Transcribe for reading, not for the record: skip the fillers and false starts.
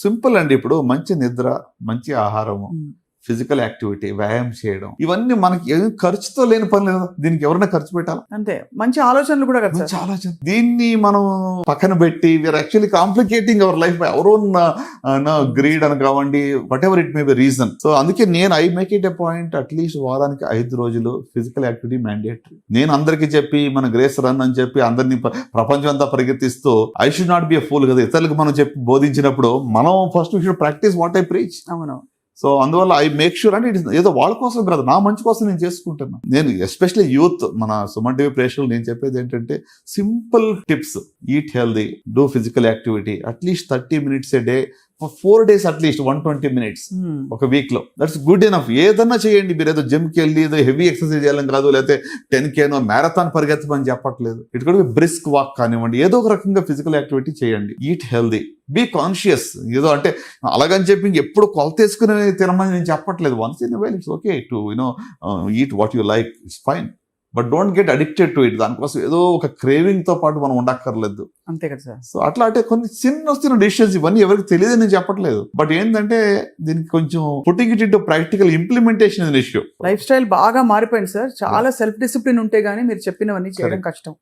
Simple అండి. ఇప్పుడు మంచి నిద్ర, మంచి ఆహారము, ఫిజికల్ యాక్టివిటీ, వ్యాయామం చేయడం, ఇవన్నీ మనకి ఏం ఖర్చుతో లేని పని లేదు. దీనికి ఎవరైనా ఖర్చు పెట్టాలి. అంతే, మంచి ఆలోచనలు కూడా కదా సార్. మంచి ఆలోచన. దీన్ని మనం పక్కన పెట్టి we're actually complicating our life by our own greed అని కావండి, whatever it may be reason. So అందుకే నేను I make it a point, at least వారానికి 5 రోజులు ఫిజికల్ యాక్టివిటీ మ్యాండేటరీ. నేను అందరికీ చెప్పి మన గ్రేస్ రన్ అని చెప్పి అందరినీ ప్రపంచం అంతా పరిగెత్తిస్తూ I should not be a fool కదా. ఇతరులకు మనం చెప్పి బోధించినప్పుడు మనం first we should practice what I preach. అవును. సో అందువల్ల ఐ మేక్ షూర్ అంటే ఇట్ ఏదో వాళ్ళ కోసం కాదు, నా మంచి కోసం నేను చేసుకుంటున్నాను. నేను ఎస్పెషల్లీ యూత్, మన సుమన్ టీవీ ప్రేక్షకులు నేను చెప్పేది ఏంటంటే simple tips. Eat healthy, do physical activity at least 30 minutes a day for 4 days, at least 120 minutes ఒక వీక్ లో. That's good enough. ఏదన్నా చేయండి. మీరు ఏదో జిమ్కి వెళ్ళి ఏదో హెవీ ఎక్సర్సైజ్ చేయాలని కాదు, లేకపోతే 10K మ్యారథాన్ పరిగెత్తమని చెప్పట్లేదు. ఇట్ కూడా బ్రిస్క్ వాక్ కానివ్వండి, ఏదో ఒక రకంగా ఫిజికల్ యాక్టివిటీ చేయండి. Eat healthy, be conscious. ఏదో అంటే అలాగని చెప్పి ఎప్పుడు కొలతేసుకుని తినమని నేను చెప్పట్లేదు. Once in while it's okay to eat what you like, it's fine, but don't get addicted to it. దానికోసం ఏదో ఒక క్రేవింగ్ తో పాటు మనం ఉండక్కర్లేదు. అంతే కదా సార్. సో అట్లా అంటే కొన్ని చిన్న డిసిషన్స్, ఇవన్నీ ఎవరికి తెలియదు నేను చెప్పట్లేదు. బట్ ఏంటంటే దీనికి కొంచెం putting it into practical implementation issue. Life style బాగా మారిపోయింది సార్. చాలా సెల్ఫ్ డిసిప్లిన్ ఉంటే గానీ మీరు చెప్పినవన్నీ చేయడం కష్టం.